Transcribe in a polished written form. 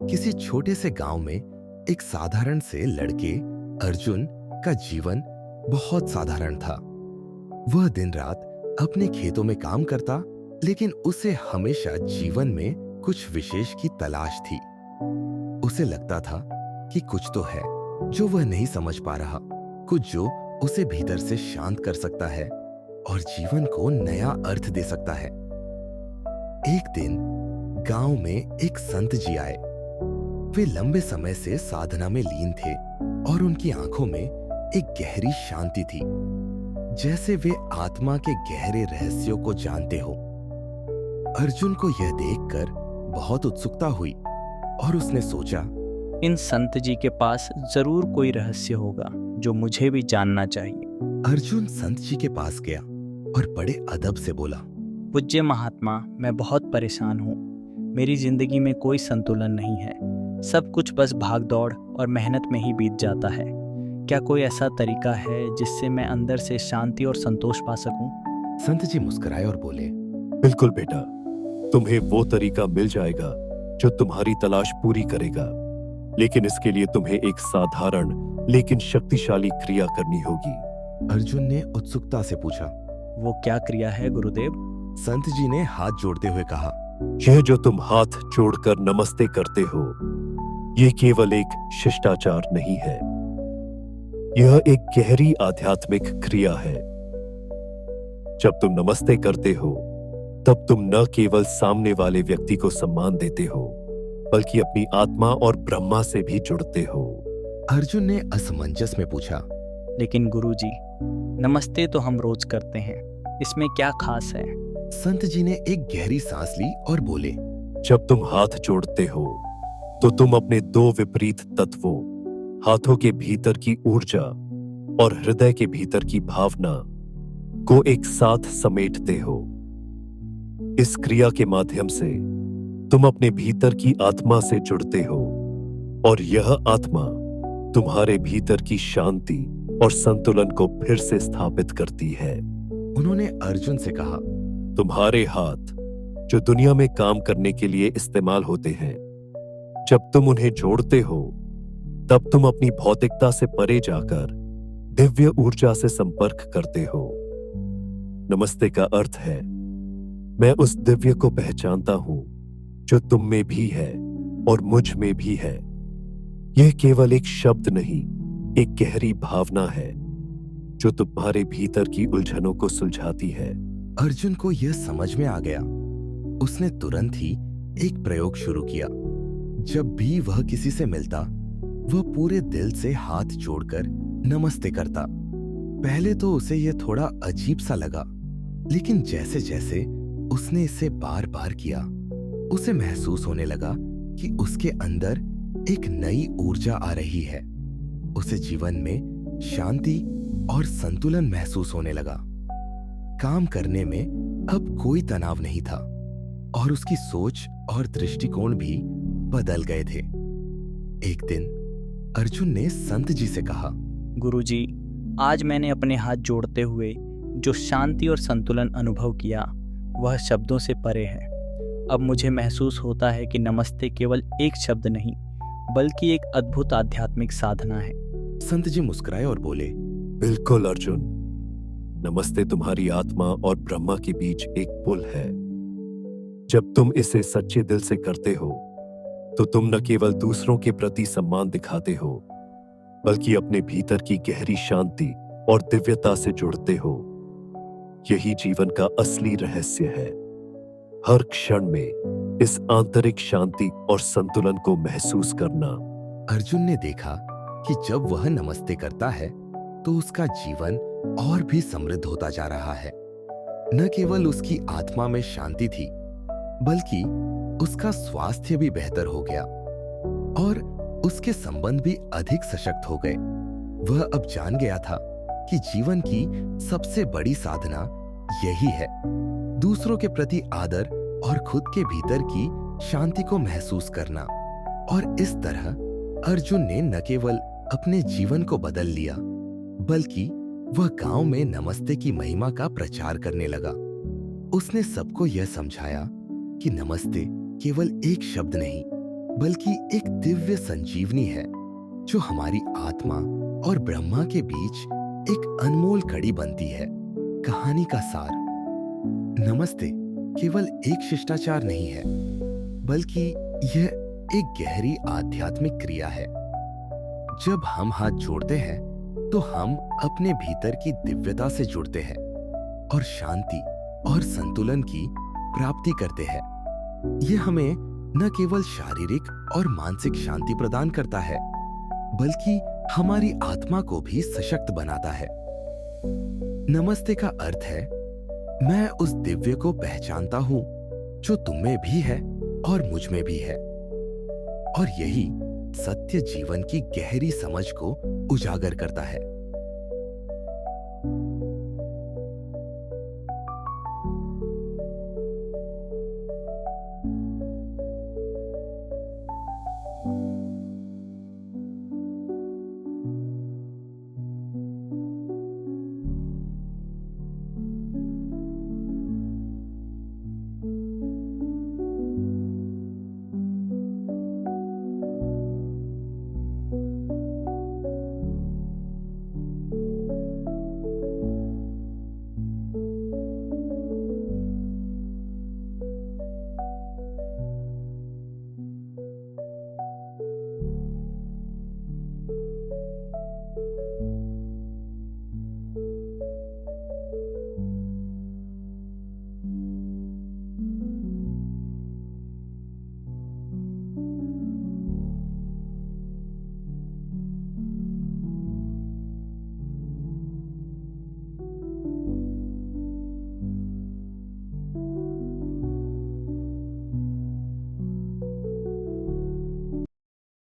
किसी छोटे से गांव में एक साधारण से लड़के अर्जुन का जीवन बहुत साधारण था। वह दिन रात अपने खेतों में काम करता, लेकिन उसे हमेशा जीवन में कुछ विशेष की तलाश थी। उसे लगता था कि कुछ तो है जो वह नहीं समझ पा रहा, कुछ जो उसे भीतर से शांत कर सकता है और जीवन को नया अर्थ दे सकता है। एक दिन गांव में एक संत जी आए। वे लंबे समय से साधना में लीन थे और उनकी आंखों में एक गहरी शांति थी, जैसे वे आत्मा के गहरे रहस्यों को जानते हो। अर्जुन को यह देखकर बहुत उत्सुकता हुई और उसने सोचा, इन संत जी के पास जरूर कोई रहस्य होगा जो मुझे भी जानना चाहिए। अर्जुन संत जी के पास गया और बड़े अदब से बोला, पूज्य महात्मा, मैं बहुत परेशान हूँ। मेरी जिंदगी में कोई संतुलन नहीं है। सब कुछ बस भाग दौड़ और मेहनत में ही बीत जाता है। क्या कोई ऐसा तरीका है जिससे मैं अंदर से शांति और संतोष पा सकूं? संत जी मुस्कुराए और बोले, बिल्कुल बेटा, तुम्हें वो तरीका मिल जाएगा जो तुम्हारी तलाश पूरी करेगा, लेकिन इसके लिए तुम्हें एक साधारण लेकिन शक्तिशाली क्रिया करनी होगी। अर्जुन ने उत्सुकता से पूछा। वो क्या क्रिया है गुरुदेव? संत जी ने हाथ जोड़ते हुए कहा, यह जो तुम हाथ जोड़कर नमस्ते करते हो, यह केवल एक शिष्टाचार नहीं है। यह एक गहरी आध्यात्मिक क्रिया है। जब तुम नमस्ते करते हो, तब तुम न केवल सामने वाले व्यक्ति को सम्मान देते हो, बल्कि अपनी आत्मा और ब्रह्मा से भी जुड़ते हो। अर्जुन ने असमंजस में पूछा, लेकिन गुरुजी, नमस्ते तो हम रोज करते हैं, इसमें क्या खास है? संत जी ने एक गहरी सांस ली और बोले, जब तुम हाथ जोड़ते हो तो तुम अपने दो विपरीत तत्वों, हाथों के भीतर की ऊर्जा और हृदय के भीतर की भावना को एक साथ समेटते हो। इस क्रिया के माध्यम से तुम अपने भीतर की आत्मा से जुड़ते हो और यह आत्मा तुम्हारे भीतर की शांति और संतुलन को फिर से स्थापित करती है। उन्होंने अर्जुन से कहा, तुम्हारे हाथ जो दुनिया में काम करने के लिए इस्तेमाल होते हैं, जब तुम उन्हें जोड़ते हो, तब तुम अपनी भौतिकता से परे जाकर दिव्य ऊर्जा से संपर्क करते हो। नमस्ते का अर्थ है, मैं उस दिव्य को पहचानता हूं जो तुम में भी है और मुझ में भी है। यह केवल एक शब्द नहीं, एक गहरी भावना है जो तुम्हारे भीतर की उलझनों को सुलझाती है। अर्जुन को यह समझ में आ गया। उसने तुरंत ही एक प्रयोग शुरू किया। जब भी वह किसी से मिलता, वह पूरे दिल से हाथ जोड़कर नमस्ते करता। पहले तो उसे यह थोड़ा अजीब सा लगा, लेकिन जैसे जैसे उसने इसे बार बार किया, उसे महसूस होने लगा कि उसके अंदर एक नई ऊर्जा आ रही है। उसे जीवन में शांति और संतुलन महसूस होने लगा। काम करने में अब कोई तनाव नहीं था और उसकी सोच और दृष्टिकोण भी बदल गए थे। एक दिन अर्जुन ने संत जी से कहा, गुरुजी, आज मैंने अपने हाथ जोड़ते हुए जो शांति और संतुलन अनुभव किया, वह शब्दों से परे है। अब मुझे महसूस होता है कि नमस्ते केवल एक शब्द नहीं, बल्कि एक अद्भुत आध्यात्मिक साधना है। संत जी मुस्कुराए और बोले, बिल्कुल अर्जुन, नमस्ते तुम्हारी आत्मा और ब्रह्मा के बीच एक पुल है। जब तुम इसे सच्चे दिल से करते हो, तो तुम न केवल दूसरों के प्रति सम्मान दिखाते हो, बल्कि अपने भीतर की गहरी शांति और दिव्यता से जुड़ते हो। यही जीवन का असली रहस्य है। हर क्षण में इस आंतरिक शांति और संतुलन को महसूस करना। अर्जुन ने देखा कि जब वह नमस्ते करता है, तो उसका जीवन और भी समृद्ध होता जा रहा है। न केवल उसकी आत्मा में शांति थी, बल्कि उसका स्वास्थ्य भी बेहतर हो गया और उसके संबंध भी अधिक सशक्त हो गए। वह अब जान गया था कि जीवन की सबसे बड़ी साधना यही है, दूसरों के प्रति आदर और खुद के भीतर की शांति को महसूस करना। और इस तरह अर्जुन ने न केवल अपने जीवन को बदल लिया, बल्कि वह गांव में नमस्ते की महिमा का प्रचार करने लगा। उसने सबको यह समझाया कि नमस्ते केवल एक शब्द नहीं, बल्कि एक दिव्य संजीवनी है जो हमारी आत्मा और ब्रह्मा के बीच एक अनमोल कड़ी बनती है। कहानी का सार, नमस्ते केवल एक शिष्टाचार नहीं है, बल्कि यह एक गहरी आध्यात्मिक क्रिया है। जब हम हाथ जोड़ते हैं तो हम अपने भीतर की दिव्यता से जुड़ते हैं और शांति और संतुलन की प्राप्ति करते हैं। यह हमें न केवल शारीरिक और मानसिक शांति प्रदान करता है, बल्कि हमारी आत्मा को भी सशक्त बनाता है। नमस्ते का अर्थ है, मैं उस दिव्य को पहचानता हूं जो तुम में भी है और मुझ में भी है, और यही सत्य जीवन की गहरी समझ को उजागर करता है।